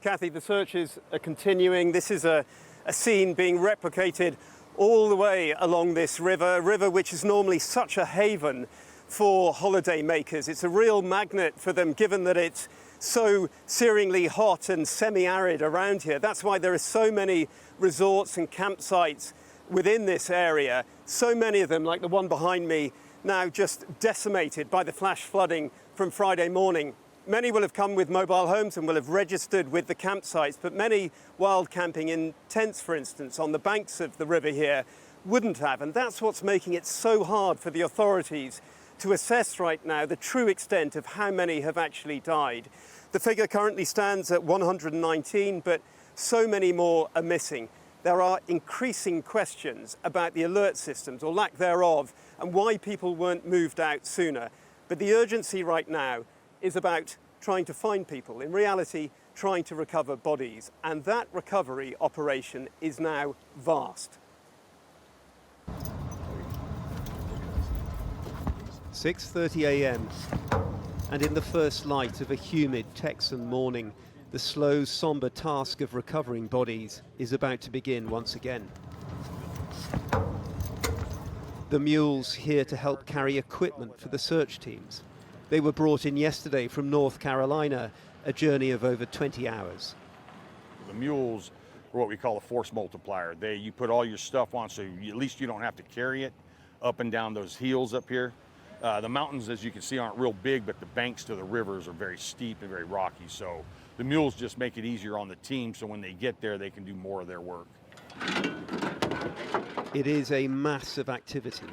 Kathy, the searches are continuing. This is a scene being replicated all the way along this river, a river which is normally such a haven for holiday makers. It's a real magnet for them, given that it's so searingly hot and semi-arid around here. That's why there are so many resorts and campsites within this area. So many of them, like the one behind me, now just decimated by the flash flooding from Friday morning. Many will have come with mobile homes and will have registered with the campsites, but many wild camping in tents, for instance, on the banks of the river here wouldn't have. And that's what's making it so hard for the authorities to assess right now the true extent of how many have actually died. The figure currently stands at 119, but so many more are missing. There are increasing questions about the alert systems, or lack thereof, and why people weren't moved out sooner. But the urgency right now is about trying to find people, in reality, trying to recover bodies. And that recovery operation is now vast. 6:30 a.m. and in the first light of a humid Texan morning, the slow, somber task of recovering bodies is about to begin once again. The Mules here to help carry equipment for the search teams. They were brought in yesterday from North Carolina, a journey of over 20 hours. The Mules are what we call a force multiplier. You put all your stuff on, so at least you don't have to carry it up and down those hills up here. The mountains, as you can see, aren't real big, but the banks to the rivers are very steep and very rocky. So the Mules just make it easier on the team, so when they get there, they can do more of their work. It is a massive activity.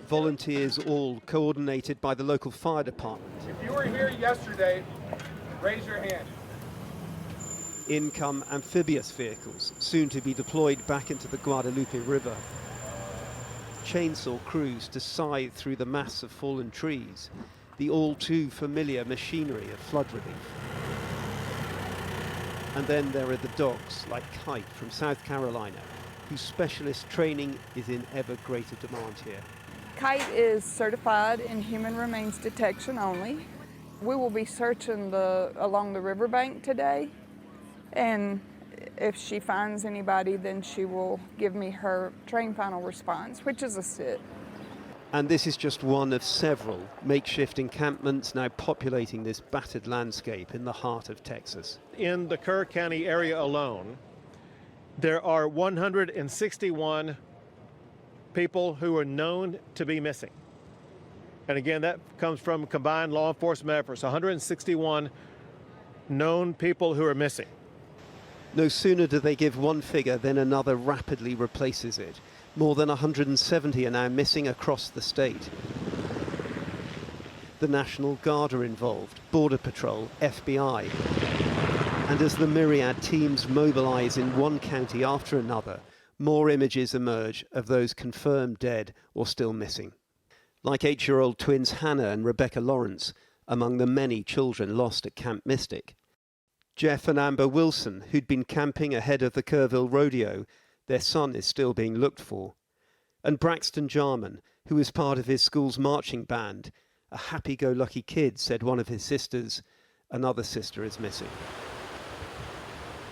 Volunteers all coordinated by the local fire department. If you were here yesterday, raise your hand. In come amphibious vehicles, soon to be deployed back into the Guadalupe River. Chainsaw crews to scythe through the mass of fallen trees, the all too familiar machinery of flood relief. And then there are the dogs, like Kite from South Carolina, whose specialist training is in ever greater demand here. Kite is certified in human remains detection only. We will be searching along the riverbank today, and if she finds anybody, then she will give me her trained final response, which is a sit. And this is just one of several makeshift encampments now populating this battered landscape in the heart of Texas. In the Kerr County area alone, there are 161 people who are known to be missing. And again, that comes from combined law enforcement efforts, 161 known people who are missing. No sooner do they give one figure than another rapidly replaces it. More than 170 are now missing across the state. The National Guard are involved, Border Patrol, FBI. And as the myriad teams mobilize in one county after another, more images emerge of those confirmed dead or still missing. Like 8-year-old twins Hannah and Rebecca Lawrence, among the many children lost at Camp Mystic. Jeff and Amber Wilson, who'd been camping ahead of the Kerrville Rodeo, their son is still being looked for. And Braxton Jarman, who was part of his school's marching band, a happy-go-lucky kid, said one of his sisters, another sister is missing.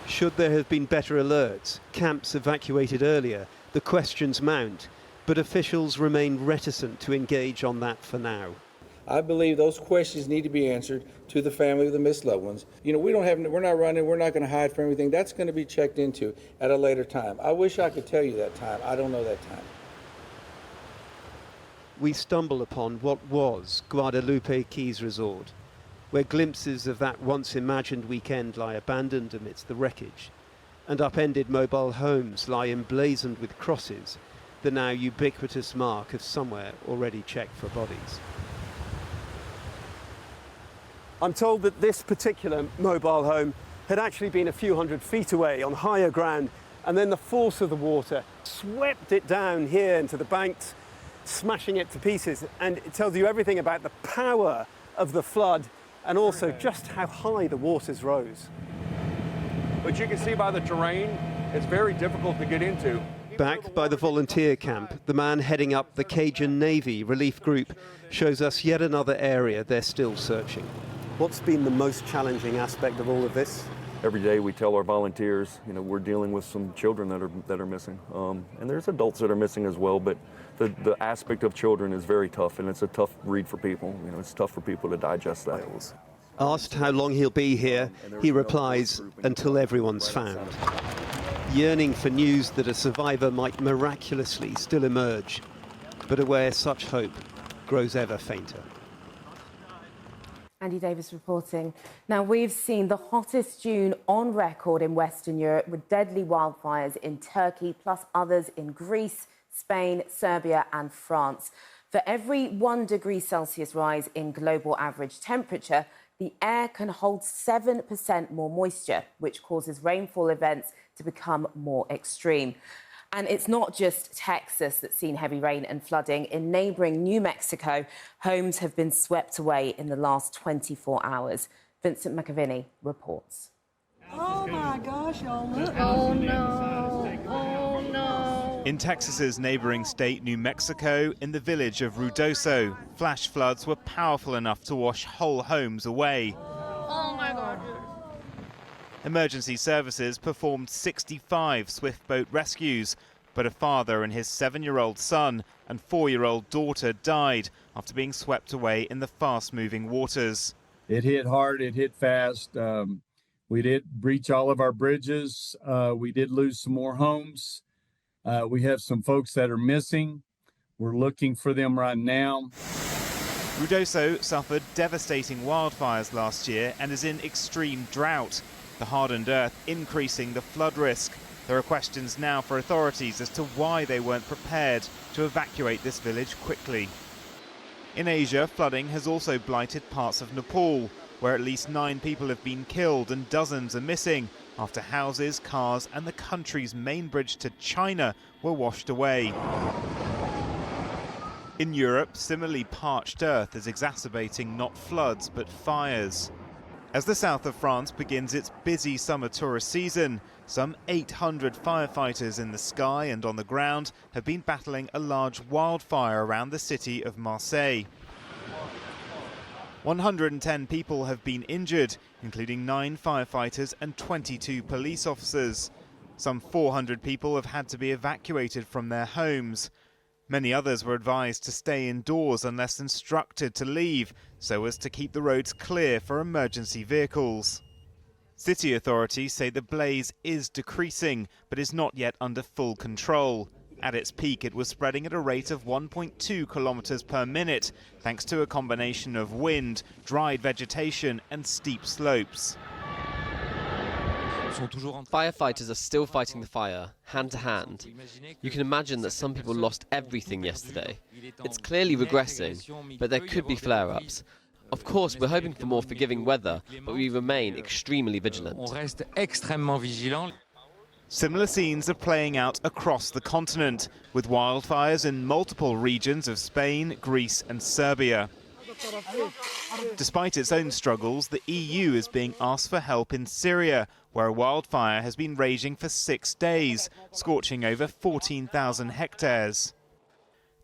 Should there have been better alerts, camps evacuated earlier, the questions mount, but officials remain reticent to engage on that for now. I believe those questions need to be answered to the family of the missed loved ones. You know, we're not running, we're not going to hide from everything. That's going to be checked into at a later time. I wish I could tell you that time. I don't know that time. We stumble upon what was Guadalupe Keys Resort, where glimpses of that once imagined weekend lie abandoned amidst the wreckage, and upended mobile homes lie emblazoned with crosses, the now ubiquitous mark of somewhere already checked for bodies. I'm told that this particular mobile home had actually been a few hundred feet away on higher ground, and then the force of the water swept it down here into the banks, smashing it to pieces. And it tells you everything about the power of the flood and also just how high the waters rose. But you can see by the terrain, it's very difficult to get into. Back by the volunteer camp, the man heading up the Cajun Navy relief group shows us yet another area they're still searching. What's been the most challenging aspect of all of this? Every day we tell our volunteers, we're dealing with some children that are missing, and there's adults that are missing as well. But the aspect of children is very tough, and it's a tough read for people. It's tough for people to digest that. Asked how long he'll be here, he replies, until everyone's found. Yearning for news that a survivor might miraculously still emerge, but aware such hope grows ever fainter. Andy Davis reporting. Now, we've seen the hottest June on record in Western Europe, with deadly wildfires in Turkey, plus others in Greece, Spain, Serbia and France. For every 1 degree Celsius rise in global average temperature, the air can hold 7% more moisture, which causes rainfall events to become more extreme. And it's not just Texas that's seen heavy rain and flooding. In neighbouring New Mexico, homes have been swept away in the last 24 hours. Vincent McAviney reports. Oh my gosh, y'all look. Oh no, oh no. In Texas's neighbouring state, New Mexico, in the village of Ruidoso, flash floods were powerful enough to wash whole homes away. Oh my God. Emergency services performed 65 swift boat rescues, but a father and his 7-year-old son and 4-year-old daughter died after being swept away in the fast-moving waters. It hit hard, it hit fast. We did breach all of our bridges. We did lose some more homes. We have some folks that are missing. We're looking for them right now. Ruidoso suffered devastating wildfires last year and is in extreme drought. The hardened earth increasing the flood risk. There are questions now for authorities as to why they weren't prepared to evacuate this village quickly. In Asia, flooding has also blighted parts of Nepal, where at least 9 people have been killed and dozens are missing after houses, cars and the country's main bridge to China were washed away. In Europe, similarly parched earth is exacerbating not floods but fires. As the south of France begins its busy summer tourist season, some 800 firefighters in the sky and on the ground have been battling a large wildfire around the city of Marseille. 110 people have been injured, including 9 firefighters and 22 police officers. Some 400 people have had to be evacuated from their homes. Many others were advised to stay indoors unless instructed to leave, so as to keep the roads clear for emergency vehicles. City authorities say the blaze is decreasing, but is not yet under full control. At its peak, it was spreading at a rate of 1.2 kilometers per minute, thanks to a combination of wind, dried vegetation and steep slopes. Firefighters are still fighting the fire, hand to hand. You can imagine that some people lost everything yesterday. It's clearly regressing, but there could be flare-ups. Of course, we're hoping for more forgiving weather, but we remain extremely vigilant. Similar scenes are playing out across the continent, with wildfires in multiple regions of Spain, Greece and Serbia. Despite its own struggles, the EU is being asked for help in Syria, where a wildfire has been raging for 6 days, scorching over 14,000 hectares.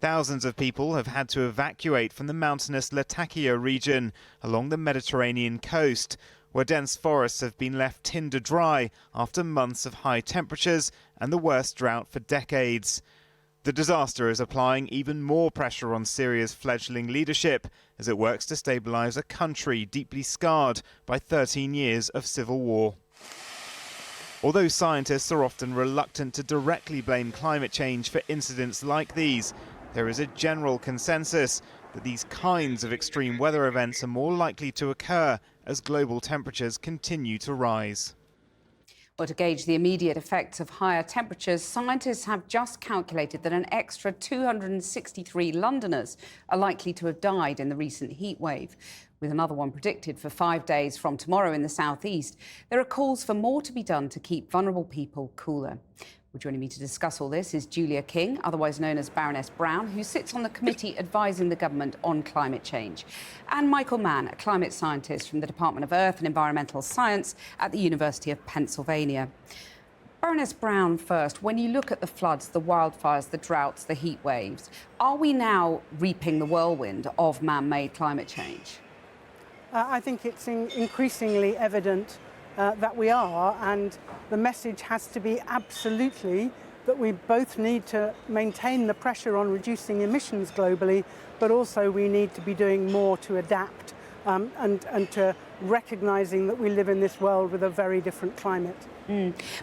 Thousands of people have had to evacuate from the mountainous Latakia region along the Mediterranean coast, where dense forests have been left tinder dry after months of high temperatures and the worst drought for decades. The disaster is applying even more pressure on Syria's fledgling leadership as it works to stabilise a country deeply scarred by 13 years of civil war. Although scientists are often reluctant to directly blame climate change for incidents like these, there is a general consensus that these kinds of extreme weather events are more likely to occur as global temperatures continue to rise. Well, to gauge the immediate effects of higher temperatures, scientists have just calculated that an extra 263 Londoners are likely to have died in the recent heat wave. With another one predicted for 5 days from tomorrow in the southeast, there are calls for more to be done to keep vulnerable people cooler. Well, joining me to discuss all this is Julia King, otherwise known as Baroness Brown, who sits on the committee advising the government on climate change, and Michael Mann, a climate scientist from the Department of Earth and Environmental Science at the University of Pennsylvania. Baroness Brown first, when you look at the floods, the wildfires, the droughts, the heat waves, are we now reaping the whirlwind of man-made climate change? I think it's increasingly evident that we are, and the message has to be absolutely that we both need to maintain the pressure on reducing emissions globally, but also we need to be doing more to adapt and to recognizing that we live in this world with a very different climate.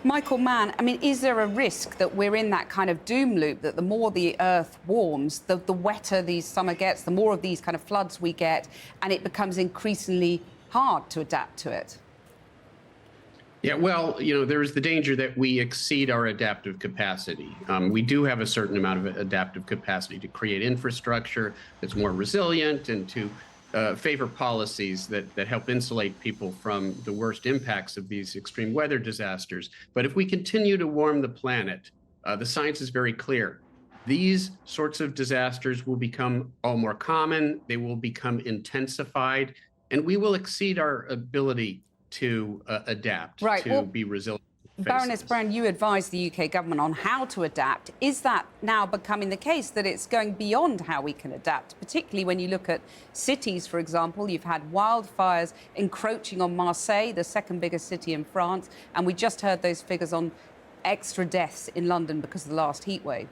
Michael Mann, I mean, is there a risk that we're in that kind of doom loop, that the more the Earth warms, the wetter the summer gets, the more of these kind of floods we get, and it becomes increasingly hard to adapt to it? Yeah, well, there is the danger that we exceed our adaptive capacity. We do have a certain amount of adaptive capacity to create infrastructure that's more resilient and to favor policies that help insulate people from the worst impacts of these extreme weather disasters. But if we continue to warm the planet, the science is very clear. These sorts of disasters will become all more common, they will become intensified, and we will exceed our ability to adapt, be resilient. Baroness Brown, you advised the UK government on how to adapt. Is that now becoming the case, that it's going beyond how we can adapt, particularly when you look at cities, for example? You've had wildfires encroaching on Marseille, the second biggest city in France, and we just heard those figures on extra deaths in London because of the last heat wave.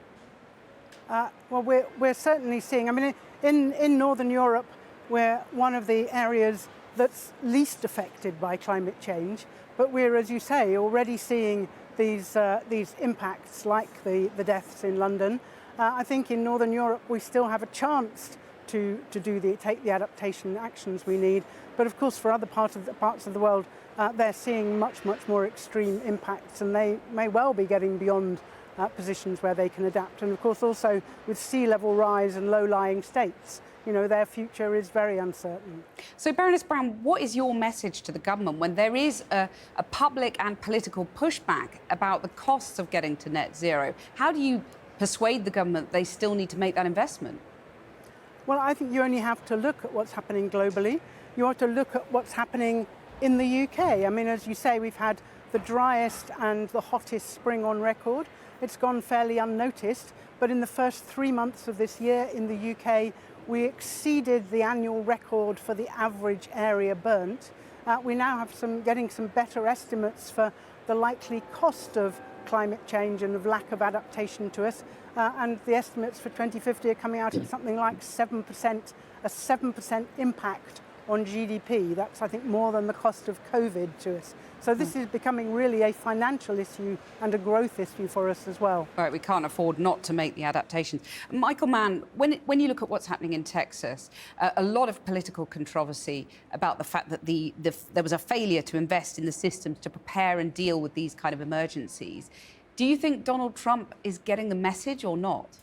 Well, we're certainly seeing, I mean, in Northern Europe, we're one of the areas that's least affected by climate change. But we're, as you say, already seeing these impacts, like the deaths in London. I think in Northern Europe we still have a chance to take the adaptation actions we need. But of course, for other parts of the world, they're seeing much more extreme impacts, and they may well be getting beyond positions where they can adapt. And of course, also with sea level rise and low-lying states, their future is very uncertain. So, Baroness Brown, what is your message to the government when there is a public and political pushback about the costs of getting to net zero? How do you persuade the government they still need to make that investment? Well, I think you only have to look at what's happening globally. You have to look at what's happening in the UK. I mean, as you say, we've had the driest and the hottest spring on record. It's gone fairly unnoticed, but in the first 3 months of this year in the UK, we exceeded the annual record for the average area burnt. We now have getting some better estimates for the likely cost of climate change and of lack of adaptation to us. And the estimates for 2050 are coming out at something like 7%, a 7% impact on GDP. That's, I think, more than the cost of COVID to us. So this is becoming really a financial issue and a growth issue for us as well. Right, we can't afford not to make the adaptations. Michael Mann, when you look at what's happening in Texas, a lot of political controversy about the fact that there was a failure to invest in the systems to prepare and deal with these kind of emergencies. Do you think Donald Trump is getting the message or not?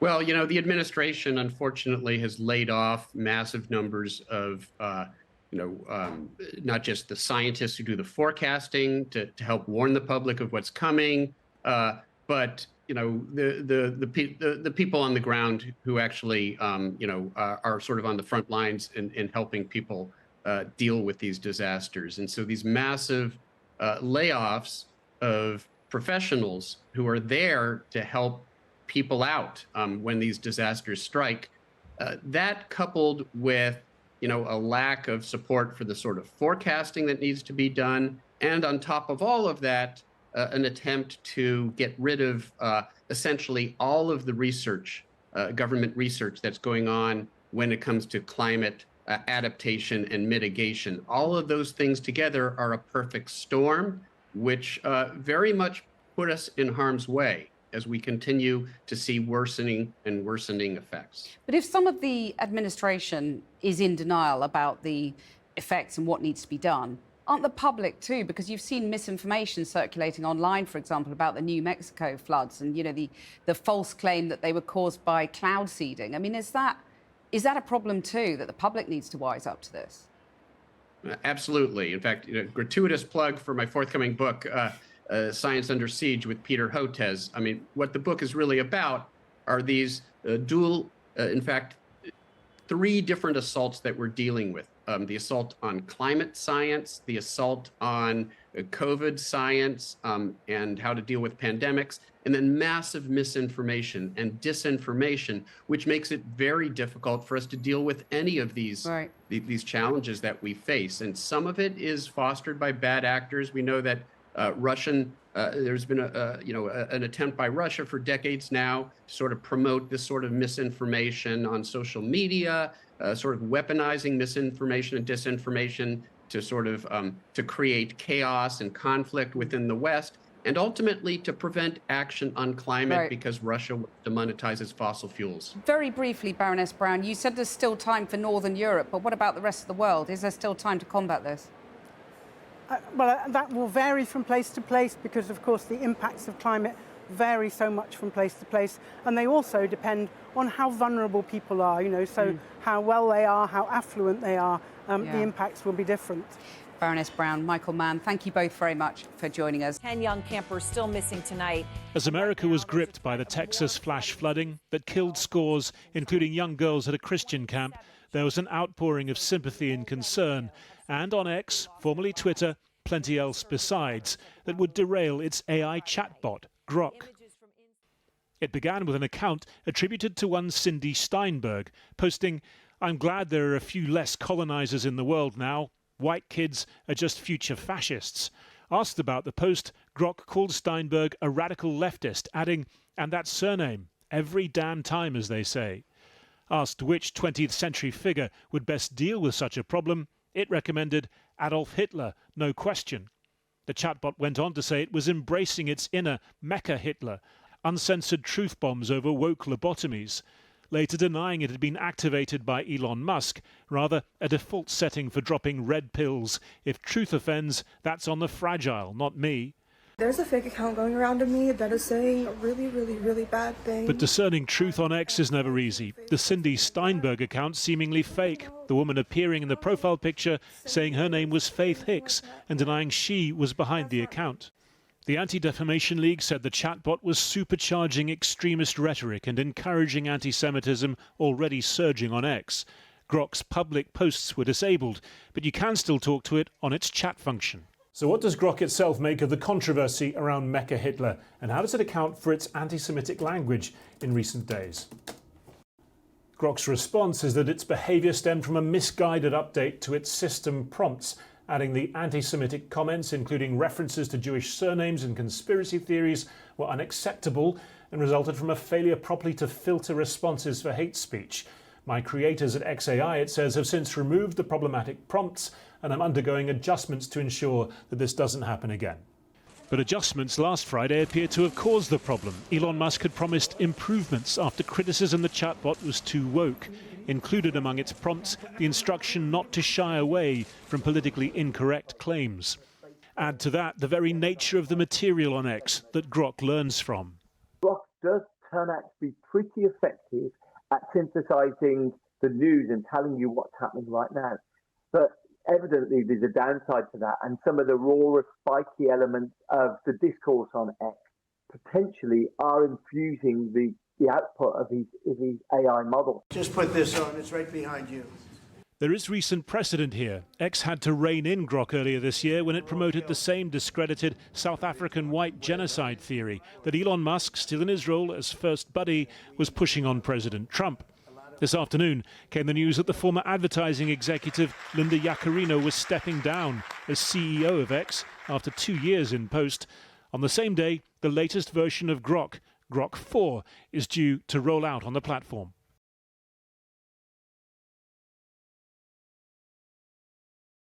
Well, the administration, unfortunately, has laid off massive numbers of not just the scientists who do the forecasting to help warn the public of what's coming, but the people on the ground who actually are sort of on the front lines in helping people deal with these disasters. And so these massive layoffs of professionals who are there to help people out when these disasters strike, that coupled with a lack of support for the sort of forecasting that needs to be done, and on top of all of that, an attempt to get rid of essentially all of the research, government research that's going on when it comes to climate adaptation and mitigation. All of those things together are a perfect storm, which very much put us in harm's way as we continue to see worsening and worsening effects. But if some of the administration is in denial about the effects and what needs to be done, aren't the public too? Because you've seen misinformation circulating online, for example, about the New Mexico floods and the false claim that they were caused by cloud seeding. I mean, is that a problem too, that the public needs to wise up to this? Absolutely. In fact, gratuitous plug for my forthcoming book, Science Under Siege with Peter Hotez. I mean, what the book is really about are these in fact, 3 different assaults that we're dealing with. the assault on climate science, the assault on COVID science, and how to deal with pandemics, and then massive misinformation and disinformation, which makes it very difficult for us to deal with any of these these challenges that we face. And some of it is fostered by bad actors. We know that there's been an attempt by Russia for decades now to sort of promote this sort of misinformation on social media, sort of weaponizing misinformation and disinformation to sort of to create chaos and conflict within the West, and ultimately to prevent action on climate because Russia wants to monetize its fossil fuels. Very briefly, Baroness Brown, you said there's still time for Northern Europe, but what about the rest of the world? Is there still time to combat this? That will vary from place to place because, of course, the impacts of climate vary so much from place to place, and they also depend on how vulnerable people are, so how well they are, how affluent they are, the impacts will be different. Baroness Brown, Michael Mann, thank you both very much for joining us. 10 young campers still missing tonight. As America was gripped by the Texas flash flooding that killed scores, including young girls at a Christian camp, there was an outpouring of sympathy and concern, and on X, formerly Twitter, plenty else besides, that would derail its AI chatbot, Grok. It began with an account attributed to one Cindy Steinberg, posting, "I'm glad there are a few less colonizers in the world now. White kids are just future fascists." Asked about the post, Grok called Steinberg a radical leftist, adding, "And that surname, every damn time, as they say." Asked which 20th century figure would best deal with such a problem, it recommended Adolf Hitler, no question. The chatbot went on to say it was embracing its inner Mecha Hitler, uncensored truth bombs over woke lobotomies, later denying it had been activated by Elon Musk, rather a default setting for dropping red pills. If truth offends, that's on the fragile, not me. There's a fake account going around of me that is saying a really, really, really bad thing. But discerning truth on X is never easy. The Cindy Steinberg account seemingly fake. The woman appearing in the profile picture saying her name was Faith Hicks and denying she was behind the account. The Anti-Defamation League said the chatbot was supercharging extremist rhetoric and encouraging anti-Semitism already surging on X. Grok's public posts were disabled, but you can still talk to it on its chat function. So what does Grok itself make of the controversy around Mecha Hitler, and how does it account for its anti-Semitic language in recent days? Grok's response is that its behaviour stemmed from a misguided update to its system prompts, adding the anti-Semitic comments, including references to Jewish surnames and conspiracy theories, were unacceptable and resulted from a failure properly to filter responses for hate speech. My creators at XAI, it says, have since removed the problematic prompts, and I'm undergoing adjustments to ensure that this doesn't happen again. But adjustments last Friday appear to have caused the problem. Elon Musk had promised improvements after criticism the chatbot was too woke. Included among its prompts the instruction not to shy away from politically incorrect claims. Add to that the very nature of the material on X that Grok learns from. Grok does turn out to be pretty effective at synthesizing the news and telling you what's happening right now. But evidently there's a downside to that, and some of the raw, spiky elements of the discourse on X potentially are infusing the output of his AI model. Just put this on, it's right behind you. There is recent precedent here. X had to rein in Grok earlier this year when it promoted the same discredited South African white genocide theory that Elon Musk, still in his role as first buddy, was pushing on President Trump. This afternoon came the news that the former advertising executive Linda Yaccarino was stepping down as CEO of X after 2 years in post. On the same day, the latest version of Grok, Grok 4, is due to roll out on the platform.